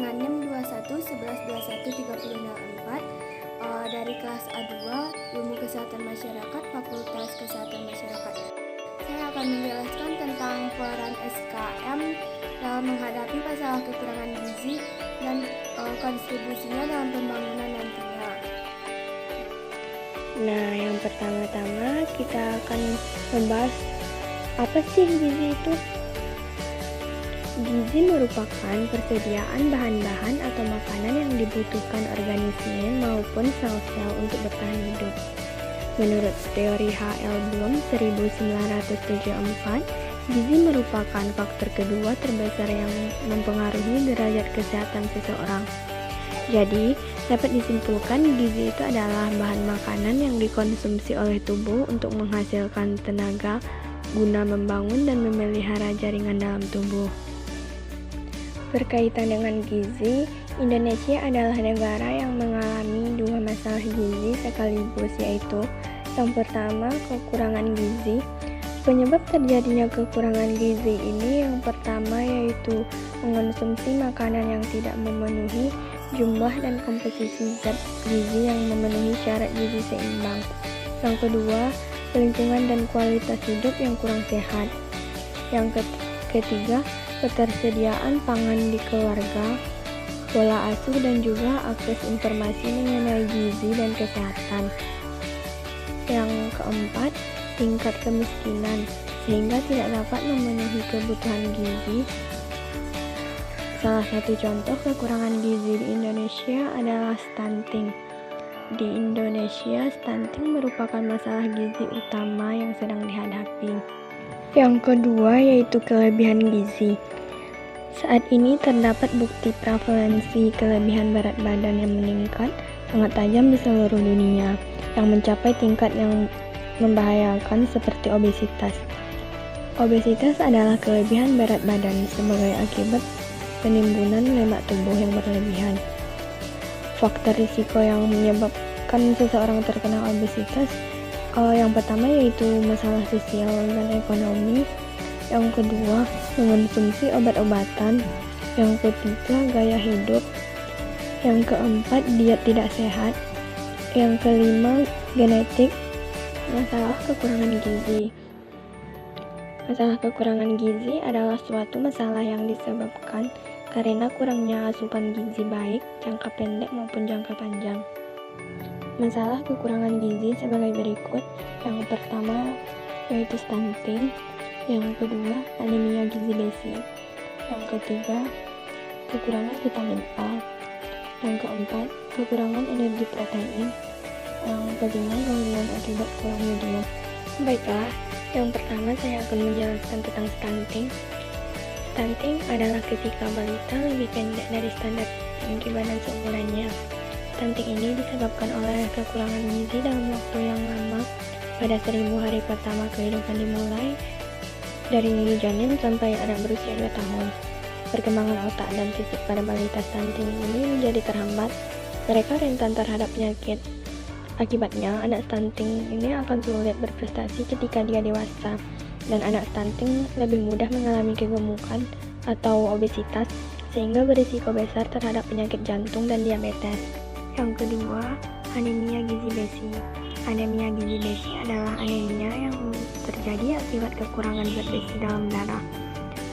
dengan NIM 21 11 21 3064 dari kelas A2 Ilmu Kesehatan Masyarakat Fakultas Kesehatan Masyarakat. Saya akan menjelaskan tentang peran SKM dalam menghadapi masalah kekurangan gizi dan kontribusinya dalam pembangunan nantinya. Nah, yang pertama-tama kita akan membahas apa sih gizi itu? Gizi merupakan persediaan bahan-bahan atau makanan yang dibutuhkan organisme maupun sel-sel untuk bertahan hidup. Menurut teori H.L. Bloom 1974, gizi merupakan faktor kedua terbesar yang mempengaruhi derajat kesehatan seseorang. Jadi, dapat disimpulkan gizi itu adalah bahan makanan yang dikonsumsi oleh tubuh untuk menghasilkan tenaga guna membangun dan memelihara jaringan dalam tubuh. Berkaitan dengan gizi, Indonesia adalah negara yang mengalami dua masalah gizi sekaligus, yaitu yang pertama, kekurangan gizi. Penyebab terjadinya kekurangan gizi ini yang pertama yaitu mengonsumsi makanan yang tidak memenuhi jumlah dan komposisi zat gizi yang memenuhi syarat gizi seimbang. Yang kedua, lingkungan dan kualitas hidup yang kurang sehat. Yang ketiga, ketersediaan pangan di keluarga, pola asuh dan juga akses informasi mengenai gizi dan kesehatan. Yang keempat, tingkat kemiskinan sehingga tidak dapat memenuhi kebutuhan gizi. Salah satu contoh kekurangan gizi di Indonesia adalah stunting. Di Indonesia, stunting merupakan masalah gizi utama yang sedang dihadapi. Yang kedua yaitu kelebihan gizi. Saat ini terdapat bukti prevalensi kelebihan berat badan yang meningkat sangat tajam di seluruh dunia, yang mencapai tingkat yang membahayakan seperti obesitas. Obesitas adalah kelebihan berat badan sebagai akibat penimbunan lemak tubuh yang berlebihan. Faktor risiko yang menyebabkan seseorang terkena obesitas yang pertama yaitu masalah sosial dan ekonomi. Yang kedua, mengonsumsi obat-obatan. Yang ketiga, gaya hidup. Yang keempat, diet tidak sehat. Yang kelima, genetik. Masalah kekurangan gizi. Masalah kekurangan gizi adalah suatu masalah yang disebabkan karena kurangnya asupan gizi baik jangka pendek maupun jangka panjang. Masalah kekurangan gizi sebagai berikut. Yang pertama yaitu stunting. Yang kedua, anemia gizi besi. Yang ketiga, kekurangan vitamin A. Yang keempat, kekurangan energi protein. Yang kelima, gangguan akibat kurang yodium. Baiklah, yang pertama saya akan menjelaskan tentang stunting. Stunting adalah ketika balita lebih pendek dari standar tinggi badan seumurannya. Stunting ini disebabkan oleh kekurangan gizi dalam waktu yang lama pada 1000 hari pertama kehidupan dimulai dari janin sampai anak berusia 2 tahun. Perkembangan otak dan fisik pada balita stunting ini menjadi terhambat. Mereka rentan terhadap penyakit. Akibatnya, anak stunting ini akan sulit berprestasi ketika dia dewasa, dan anak stunting lebih mudah mengalami kegemukan atau obesitas, sehingga berisiko besar terhadap penyakit jantung dan diabetes. Yang kedua, anemia gizi besi. Anemia gizi besi adalah anemia yang terjadi akibat kekurangan zat besi dalam darah.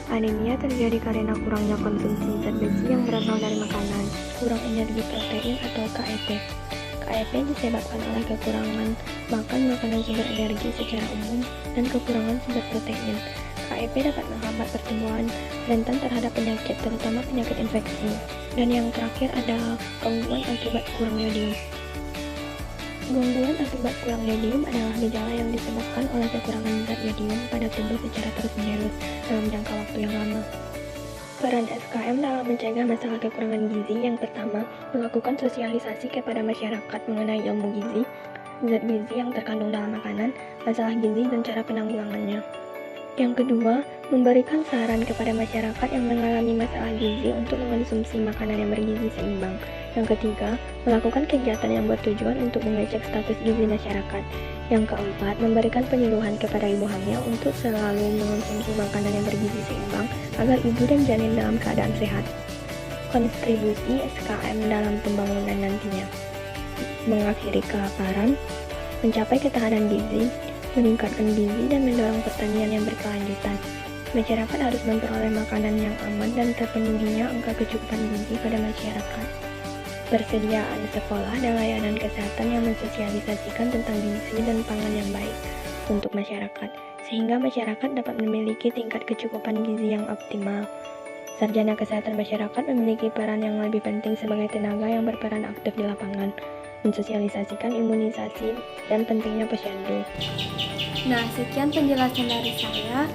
Anemia terjadi karena kurangnya konsumsi zat besi yang berasal dari makanan, kurang energi protein atau KEP. KEP disebabkan oleh kekurangan makan makanan sumber energi secara umum dan kekurangan sumber protein. KEP dapat menghambat pertumbuhan, rentan terhadap penyakit, terutama penyakit infeksi. Dan yang terakhir adalah gangguan akibat kurang yodium. Gangguan akibat kurang yodium adalah gejala yang disebabkan oleh kekurangan zat yodium pada tubuh secara terus-menerus dalam jangka waktu yang lama. Peran SKM dalam mencegah masalah kekurangan gizi yang pertama, melakukan sosialisasi kepada masyarakat mengenai ilmu gizi, zat gizi yang terkandung dalam makanan, masalah gizi dan cara penanggulangannya. Yang kedua, memberikan saran kepada masyarakat yang mengalami masalah gizi untuk mengonsumsi makanan yang bergizi seimbang. Yang ketiga, melakukan kegiatan yang bertujuan untuk mengecek status gizi masyarakat. Yang keempat, memberikan penyuluhan kepada ibu hamil untuk selalu mengonsumsi makanan yang bergizi seimbang agar ibu dan janin dalam keadaan sehat. kontribusi SKM dalam pembangunan nantinya. Mengakhiri kelaparan, mencapai ketahanan gizi, meningkatkan gizi dan mendorong pertanian yang berkelanjutan. Masyarakat harus memperoleh makanan yang aman dan terpenuhinya angka kecukupan gizi pada masyarakat. Persediaan sekolah dan layanan kesehatan yang mensosialisasikan tentang gizi dan pangan yang baik untuk masyarakat, sehingga masyarakat dapat memiliki tingkat kecukupan gizi yang optimal. Sarjana kesehatan masyarakat memiliki peran yang lebih penting sebagai tenaga yang berperan aktif di lapangan, mensosialisasikan imunisasi dan pentingnya posyandu. Nah, sekian penjelasan dari saya.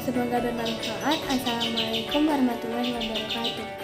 Semoga bermanfaat. Assalamualaikum warahmatullahi wabarakatuh.